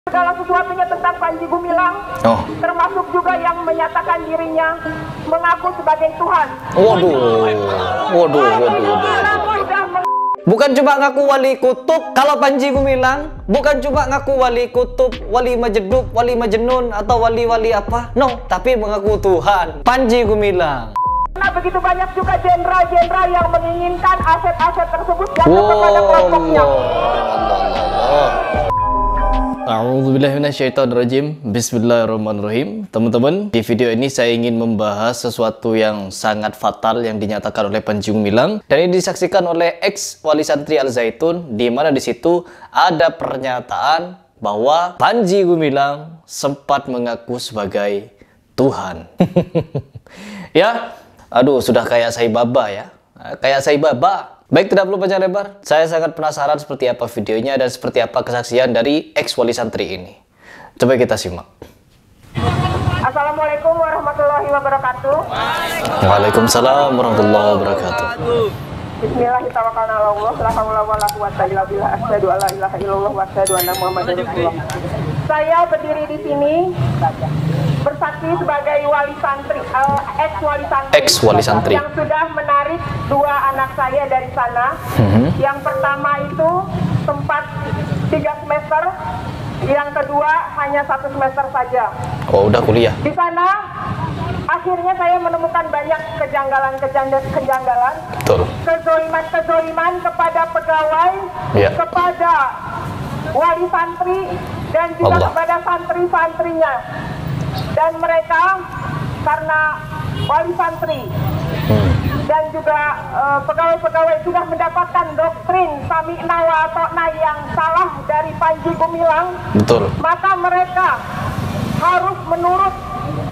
Segala sesuatunya tentang Panji Gumilang, termasuk juga yang menyatakan dirinya mengaku sebagai Tuhan. Waduh. Bukan cuma ngaku wali kutub kalau Panji Gumilang, bukan cuma ngaku wali kutub, wali Majedub, wali Majnun atau wali-wali apa. No, tapi mengaku Tuhan. Panji Gumilang. Karena begitu banyak juga jenderal-jenderal yang menginginkan aset-aset tersebut jatuh kepada kelompoknya. A'udzubillahiminasyaitonirrajim. Bismillahirrahmanirrahim. Teman-teman, di video ini saya ingin membahas sesuatu yang sangat fatal yang dinyatakan oleh Panji Gumilang, dan ini disaksikan oleh ex wali santri Al Zaitun, di mana di situ ada pernyataan bahwa Panji Gumilang sempat mengaku sebagai Tuhan. Ya, aduh, sudah kayak Sai Baba ya. Kayak Sai Baba. Baik, tidak perlu panjang lebar. Saya sangat penasaran seperti apa videonya dan seperti apa kesaksian dari ex wali santri ini. Coba kita simak. Assalamualaikum warahmatullahi wabarakatuh. Waalaikumsalam warahmatullahi wabarakatuh. Bismillahirrahmanirrahim. La haula wala quwwata illa billah. Asyhadu an la ilaha illallah wa asyhadu anna Muhammadar Rasulullah. Saya berdiri di sini bersaksi sebagai wali santri, ex wali santri yang sudah menarik dua anak saya dari sana. Yang pertama itu sempat 3 semester, yang kedua hanya 1 semester saja. Oh, udah kuliah. Di sana akhirnya saya menemukan banyak kejanggalan, betul, kezoliman kepada pegawai, kepada wali santri, dan juga kepada santri-santrinya. Dan mereka karena wali santri dan juga pegawai-pegawai sudah mendapatkan doktrin sami'na wa ata'na yang salah dari Panji Gumilang, betul, maka mereka harus menurut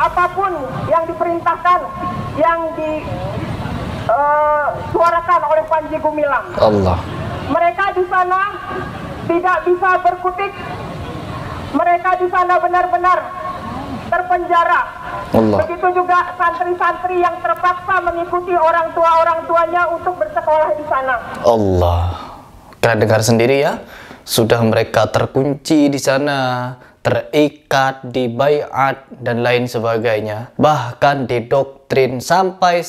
apapun yang diperintahkan, yang disuarakan oleh Panji Gumilang. Mereka di sana tidak bisa berkutik. Mereka di sana benar-benar terpenjara. Begitu juga santri-santri yang terpaksa mengikuti orang tuanya untuk bersekolah di sana. Kalian dengar sendiri ya, sudah mereka terkunci di sana, terikat di baiat dan lain sebagainya, bahkan didoktrin sampai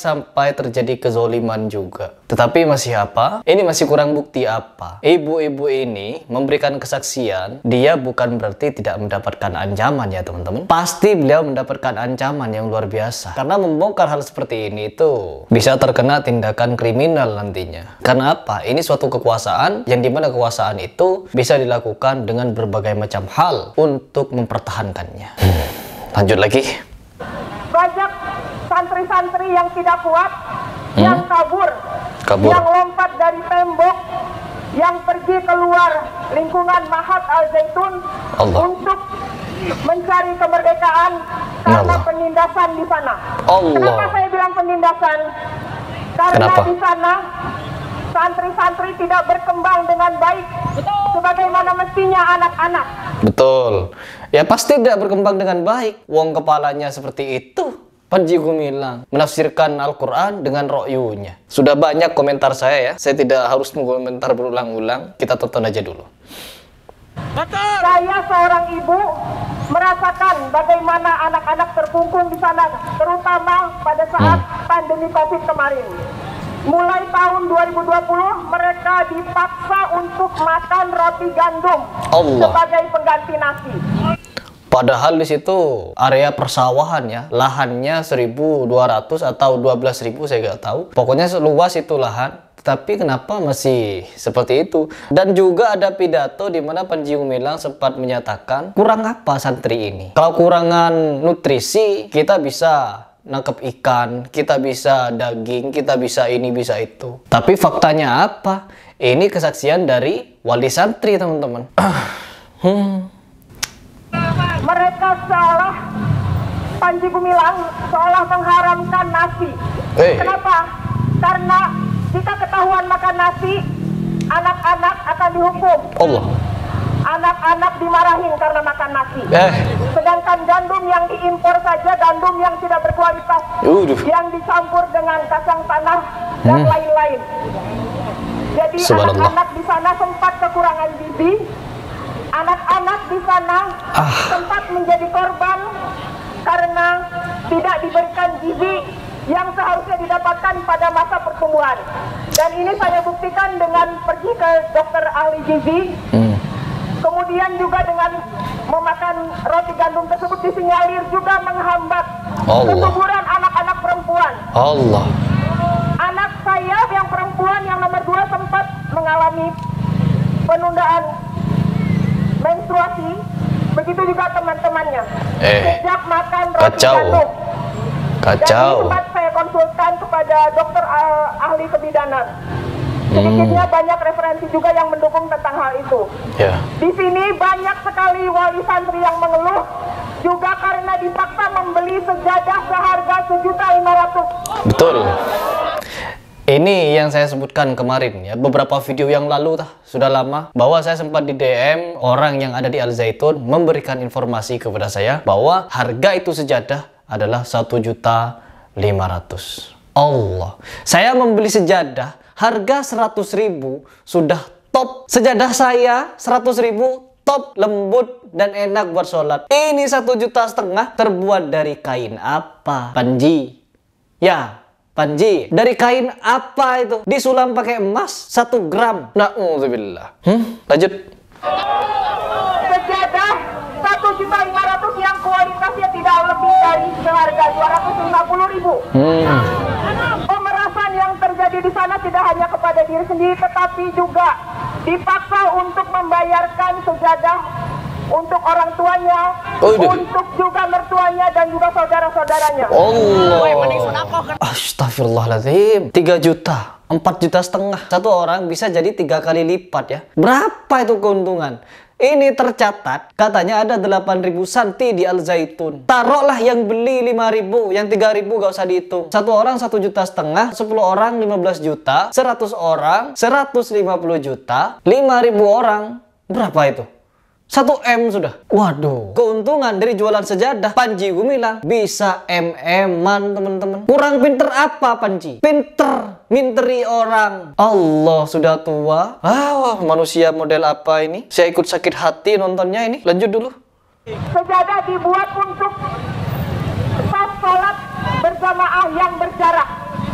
terjadi kezoliman juga. Tetapi masih apa? Ini masih kurang bukti apa? Ibu-ibu ini memberikan kesaksian, dia bukan berarti tidak mendapatkan ancaman ya teman-teman. Pasti beliau mendapatkan ancaman yang luar biasa. Karena membongkar hal seperti ini itu bisa terkena tindakan kriminal nantinya. Karena apa? Ini suatu kekuasaan yang dimana kekuasaan itu bisa dilakukan dengan berbagai macam hal untuk mempertahankannya. Lanjut lagi. Banyak santri-santri yang tidak kuat, yang kabur, yang lompat dari tembok, yang pergi keluar lingkungan Mahat Al Zaitun untuk mencari kemerdekaan karena penindasan di sana. Kenapa saya bilang penindasan? Karena di sana santri-santri tidak berkembang dengan baik sebagaimana mestinya anak-anak. Betul. Ya pasti tidak berkembang dengan baik. Wong kepalanya seperti itu. Panji Gumilang menafsirkan Al-Quran dengan ro'yunya. Sudah banyak komentar saya ya. Saya tidak harus mengomentar berulang-ulang. Kita tonton aja dulu. Saya seorang ibu merasakan bagaimana anak-anak terkungkung di sana, terutama pada saat pandemi COVID kemarin. Mulai tahun 2020 mereka dipaksa untuk makan roti gandum sebagai pengganti nasi. Padahal di situ area persawahan ya, lahannya 1.200 atau 12.000 saya nggak tahu. Pokoknya seluas itu lahan. Tapi kenapa masih seperti itu? Dan juga ada pidato di mana Panji Gumilang sempat menyatakan kurang apa santri ini? Kalau kurangan nutrisi kita bisa nangkep ikan, kita bisa daging, kita bisa ini, bisa itu. Tapi faktanya apa? Ini kesaksian dari wali santri teman-teman. Mereka seolah Panji Gumilang seolah mengharamkan nasi. Kenapa? Karena jika ketahuan makan nasi, anak-anak akan dihukum. Anak-anak dimarahin karena makan nasi. Sedangkan gandum yang diimpor saja, gandum yang tidak berkualitas, yang dicampur dengan kacang tanah dan lain-lain. Jadi anak-anak di sana sempat kekurangan gizi. Anak-anak di sana sempat menjadi korban karena tidak diberikan gizi yang seharusnya didapatkan pada masa pertumbuhan. Dan ini saya buktikan dengan pergi ke dokter ahli gizi. Kemudian juga dengan memakan roti gandum tersebut disinyalir juga menghambat kesuburan anak-anak perempuan. Allah. Anak saya yang perempuan yang nomor 2 sempat mengalami penundaan menstruasi, begitu juga teman-temannya. Sejak makan roti gandum. Dan ini sempat saya konsultan kepada dokter ahli kebidanan. Sedikitnya banyak referensi juga yang mendukung tentang hal itu. Di sini banyak sekali wali santri yang mengeluh juga karena dipaksa membeli sejadah seharga 1.500.000. Betul. Ini yang saya sebutkan kemarin ya, beberapa video yang lalu sudah lama, bahwa saya sempat di DM orang yang ada di Al Zaitun memberikan informasi kepada saya bahwa harga itu sejadah adalah 1.500.000. Allah. Saya membeli sejadah harga 100.000 sudah top. Sejadah saya 100.000 top, lembut dan enak buat sholat. Ini 1,5 juta terbuat dari kain apa, Panji? Ya, Panji, dari kain apa itu? Disulam pakai emas 1 gram. Na'udzubillah. Lanjut. Sejadah 1.500.000 yang kualitasnya tidak lebih dari seharga 250.000. Pemerasan yang terjadi di sana tidak hanya kepada diri sendiri, tetapi juga dipaksa untuk membayarkan sejadah untuk orang tuanya, untuk juga mertuanya dan juga saudara-saudaranya. Allah. Astagfirullahaladzim. 3 juta, 4,5 juta. Satu orang bisa jadi 3 kali lipat ya. Berapa itu keuntungan? Ini tercatat, katanya ada 8.000 santri di Al Zaitun. Taruhlah yang beli 5.000, yang 3.000 gak usah dihitung. Satu orang 1,5 juta, 10 orang 15 juta, 100 orang 150 juta, 5.000 orang. Berapa itu? 1 M sudah. Waduh, keuntungan dari jualan sejadah, Panji Gumilang bisa MM-an teman-teman. Kurang pinter apa Panji? Pinter minteri orang. Allah, sudah tua. Manusia model apa ini? Saya ikut sakit hati nontonnya ini. Lanjut dulu. Sejadah dibuat untuk saf sholat berjamaah yang berjarak.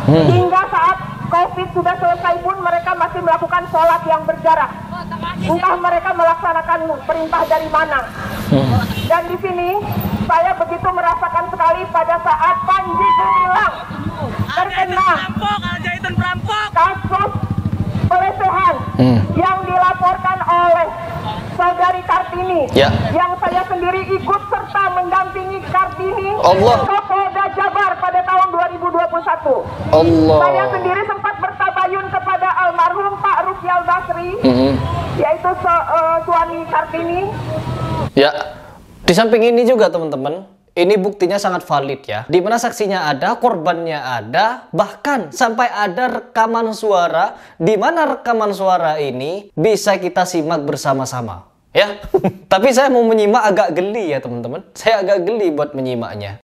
Hingga saat COVID sudah selesai pun mereka masih melakukan sholat yang berjarak. Entah mereka melaksanakan perintah dari mana. Dan di sini saya begitu merasakan sekali pada saat Panji Gumilang terkena kasus pelecehan yang dilaporkan oleh saudari Kartini, yang saya sendiri ikut serta mendampingi Kartini ke Polda Jabar pada tahun 2021. Saya sendiri sempat bertabayun kepada almarhum Pak Rukyal Basri, yaitu suami Kartini. Ya, di samping ini juga teman-teman, ini buktinya sangat valid ya. Di mana saksinya ada, korbannya ada, bahkan sampai ada rekaman suara, di mana rekaman suara ini bisa kita simak bersama-sama. Ya, tapi saya mau menyimak agak geli ya teman-teman. Saya agak geli buat menyimaknya.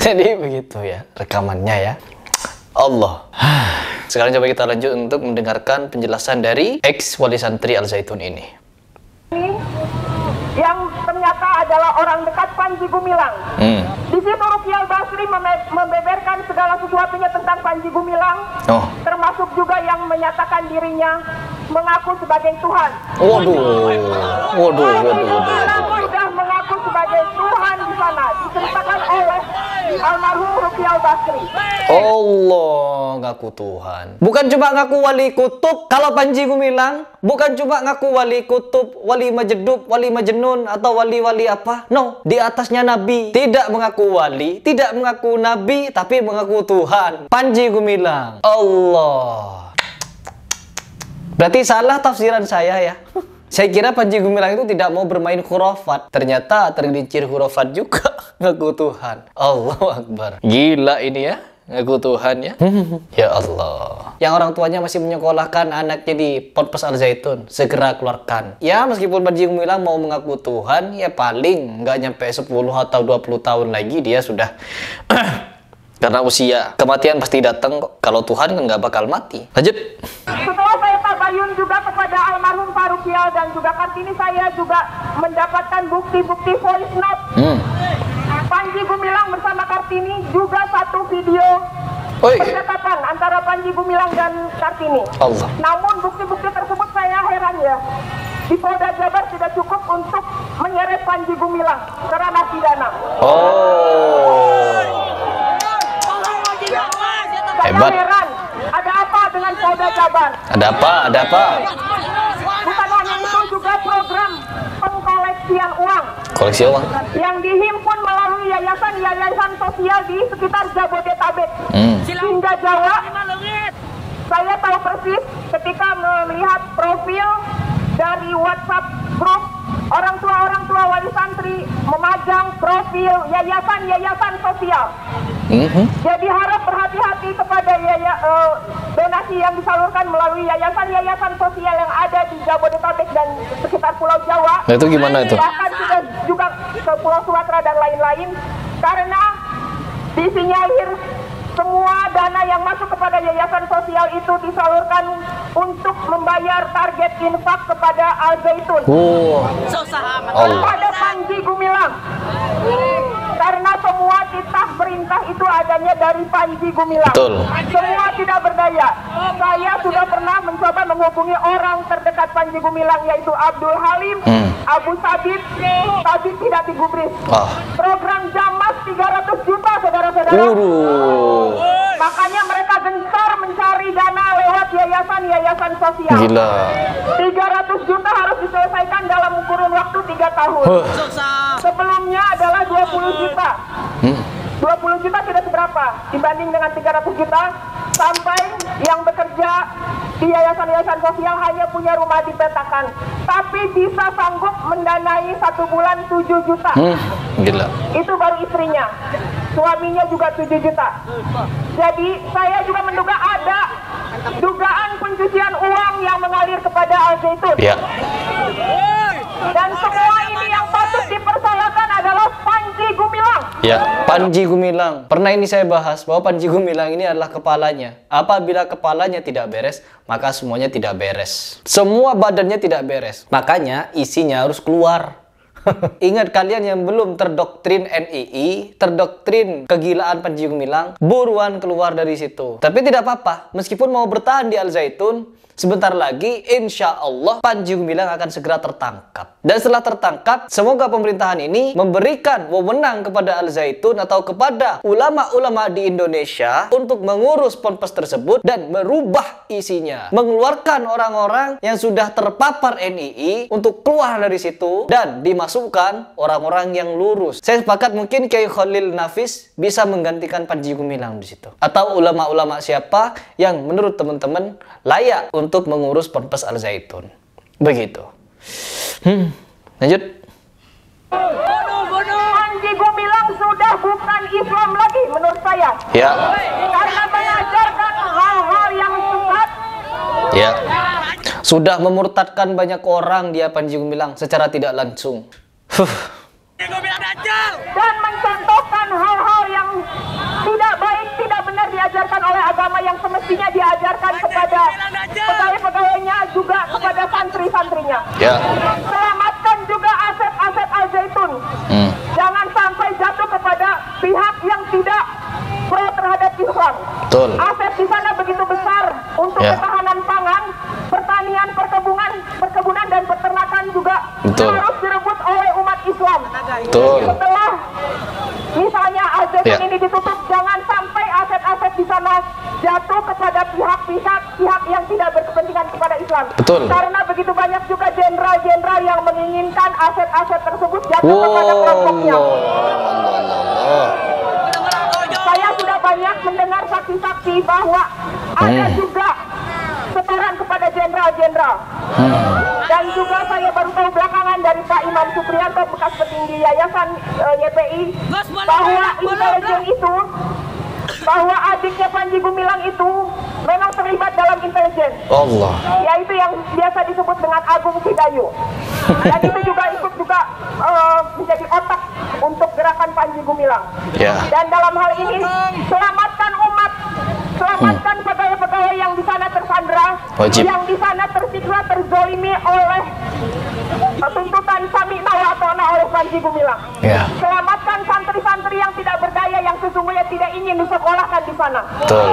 Jadi begitu ya rekamannya ya. Allah. Sekarang coba kita lanjut untuk mendengarkan penjelasan dari ex wali santri Al Zaitun ini. Yang ternyata adalah orang dekat Panji Gumilang. Di situ Rukyal Basri membeberkan segala sesuatunya tentang Panji Gumilang, termasuk juga yang menyatakan dirinya mengaku sebagai Tuhan. Waduh. Sudah mengaku sebagai Tuhan di sana, diceritakan oleh almarhum Rukyal Basri. Allah, ngaku Tuhan. Bukan cuma ngaku wali kutub. Kalau Panji Gumilang bukan cuma ngaku wali kutub, wali majedub, wali majnun, atau wali-wali apa. No, di atasnya Nabi. Tidak mengaku wali, tidak mengaku Nabi, tapi mengaku Tuhan. Panji Gumilang. Allah. Berarti salah tafsiran saya ya. Saya kira Panji Gumilang itu tidak mau bermain khurafat. Ternyata tergelincir khurafat juga. Ngaku Tuhan. Allahu Akbar. Gila ini ya. Ngaku Tuhan ya. Ya Allah. Yang orang tuanya masih menyekolahkan anaknya di Ponpes Al Zaitun, segera keluarkan. Ya meskipun Panji Gumilang mau mengaku Tuhan, ya paling nggak nyampe 10 atau 20 tahun lagi dia sudah Karena usia, kematian pasti datang kok. Kalau Tuhan kan nggak bakal mati. Lanjut. Setelah saya tabayun juga kepada almarhum Pak Rukial dan juga Kartini, saya juga mendapatkan bukti-bukti voice note. Panji Gumilang bersama Kartini, juga satu video pendekatan antara Panji Gumilang dan Kartini. Allah. Namun bukti-bukti tersebut saya heran ya, di Polda Jabar tidak cukup untuk menyeret Panji Gumilang ke ranah pidana. Hebat. Saya heran, ada apa dengan Polda Jabar? Ada apa? Ada apa? Bukan hanya itu, juga program pengkoleksian uang. Koleksi uang. Yang dihimpun melalui yayasan-yayasan sosial di sekitar Jabodetabek hingga Jawa. Saya tahu persis ketika melihat profil dari WhatsApp grup orang tua wali santri memajang profil yayasan-yayasan sosial. Jadi harap berhati-hati kepada donasi yang disalurkan melalui yayasan-yayasan sosial yang ada di Jabodetabek dan sekitar Pulau Jawa. Nah, itu gimana itu? Bahkan juga ke Pulau Sumatera dan lain-lain, karena disinyalir semua dana yang masuk kepada yayasan sosial itu disalurkan untuk membayar target infak kepada Al Zaitun. Kepada Panji Gumilang. Karena semua titah perintah itu adanya dari Panji Gumilang. Betul. Semua tidak berdaya. Saya sudah pernah mencoba menghubungi orang terdekat Panji Gumilang, yaitu Abdul Halim, Abu Sabit, tapi tidak digubris. Program Jamas 300 juta, saudara-saudara. Makanya mereka gencar mencari dana lewat yayasan-yayasan sosial. Gila. 300 juta harus diselesaikan dalam kurun waktu 3 tahun. Sebelumnya adalah 20 juta. 20 juta tidak seberapa dibanding dengan 300 juta. Sampai yang bekerja di yayasan-yayasan sosial hanya punya rumah dipetakan, tapi bisa sanggup mendanai 1 bulan 7 juta. Gila. Itu baru istrinya. Suaminya juga 7 juta. Jadi saya juga menduga ada dugaan pencucian uang yang mengalir kepada Al Zaitun. Ya. Dan semua ini yang patut dipersalahkan adalah Panji Gumilang. Ya, Panji Gumilang. Pernah ini saya bahas bahwa Panji Gumilang ini adalah kepalanya. Apabila kepalanya tidak beres, maka semuanya tidak beres. Semua badannya tidak beres. Makanya isinya harus keluar. Ingat kalian yang belum terdoktrin NII, terdoktrin kegilaan Panji Gumilang, buruan keluar dari situ. Tapi tidak apa-apa, meskipun mau bertahan di Al Zaitun, sebentar lagi insya Allah Panji Gumilang akan segera tertangkap. Dan setelah tertangkap, semoga pemerintahan ini memberikan wewenang kepada Al Zaitun atau kepada ulama-ulama di Indonesia untuk mengurus ponpes tersebut dan merubah isinya, mengeluarkan orang-orang yang sudah terpapar NII untuk keluar dari situ dan dimasukkan orang-orang yang lurus. Saya sepakat mungkin Kiai Khalil Nafis bisa menggantikan Panji Gumilang di situ, atau ulama-ulama siapa yang menurut teman-teman layak untuk mengurus ponpes Al Zaitun. Begitu. Lanjut. Panji Gumilang sudah bukan Islam lagi menurut saya. Ya. Karena mengajarkan hal-hal yang sesat. Ya. Sudah memurtadkan banyak orang dia Panji Gumilang secara tidak langsung. Dan mencontohkan hal-hal yang tidak baik, tidak benar diajarkan oleh agama yang semestinya diajarkan kepada pegawai-pegawainya, juga kepada santri-santrinya. Ya. Selamatkan juga aset-aset Al Zaitun. Jangan sampai jatuh kepada pihak yang tidak pro terhadap Islam. Betul. Aset di sana begitu besar untuk ketahanan pangan, pertanian, perkebunan dan peternakan juga harus direbut oleh umat Islam. Betul. Setelah misalnya Al Zaitun ini ditutup, jangan sampai aset-aset di sana jatuh kepada pihak yang tidak berkepentingan kepada Islam. Betul. Karena begitu banyak juga jenderal-jenderal yang menginginkan aset-aset tersebut jatuh kepada kelompoknya. Saya sudah banyak mendengar saksi-saksi bahwa ada juga setoran kepada jenderal-jenderal. Dan juga saya baru tahu belakangan dari Pak Imam Supriyanto, bekas petinggi Yayasan YPI, bahwa intelijen itu, bahwa adiknya Panji Gumilang itu memang terlibat dalam intelijen. Allah. Yaitu yang biasa disebut dengan Agung Sidayu. Dan itu juga ikut menjadi otak untuk gerakan Panji Gumilang. Ya. Dan dalam hal ini, selama Wajib. yang di sana tersiksa, terzolimi oleh tuntutan Sami'na wa Ata'na oleh Panji Gumilang. Ya. Selamatkan santri-santri yang tidak berdaya, yang sesungguhnya tidak ingin disekolahkan di sana. Betul.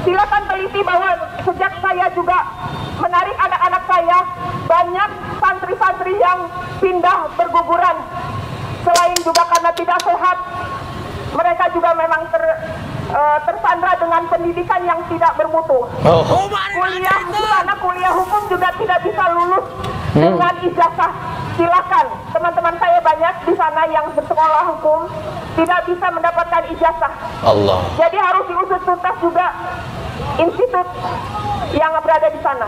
Silakan teliti bahwa sejak saya juga menarik anak-anak saya, banyak santri-santri yang pindah berguguran. Selain juga karena tidak sehat, mereka juga memang tersandra dengan pendidikan yang tidak bermutu. Kuliah di sana, kuliah hukum juga tidak bisa lulus dengan ijazah. Silakan, teman-teman saya banyak di sana yang bersekolah hukum tidak bisa mendapatkan ijazah. Allah. Jadi harus diusut tuntas juga institut yang berada di sana.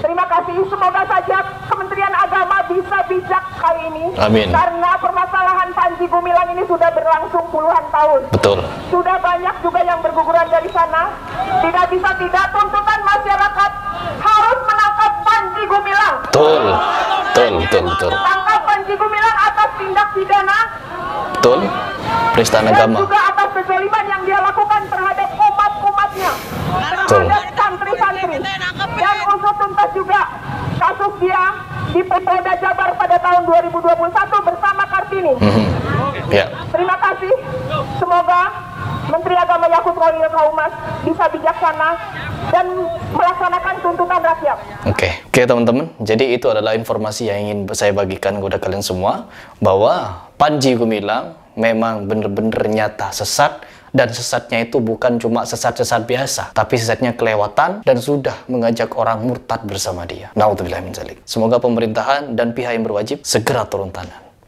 Terima kasih. Semoga saja Kementerian Agama bisa bijak kali ini. Amin. Karena permasalahan Panji Gumilang ini sudah berlangsung puluhan tahun. Betul. Sudah banyak juga yang berguguran dari sana. Tidak bisa tidak, tuntutan masyarakat harus menangkap Panji Gumilang. Betul. Betul. Tangkap Panji Gumilang atas tindak pidana. Betul. Penistaan agama. Dan juga atas kezaliman yang dia lakukan terhadap umat-umatnya, terhadap santri-santri. Dan usut tuntas juga kasus dia di Polda Jabar pada tahun 2021 bersama Kartini. Ya. Terima kasih. Semoga Menteri Agama Yakut Khalil Kaumas bisa bijaksana dan melaksanakan tuntutan rakyat. Oke, teman-teman. Jadi itu adalah informasi yang ingin saya bagikan kepada kalian semua, bahwa Panji Gumilang memang benar-benar nyata sesat, dan sesatnya itu bukan cuma sesat-sesat biasa, tapi sesatnya kelewatan dan sudah mengajak orang murtad bersama dia. Naudzubillah min dzalik. Semoga pemerintahan dan pihak yang berwajib segera turun tangan.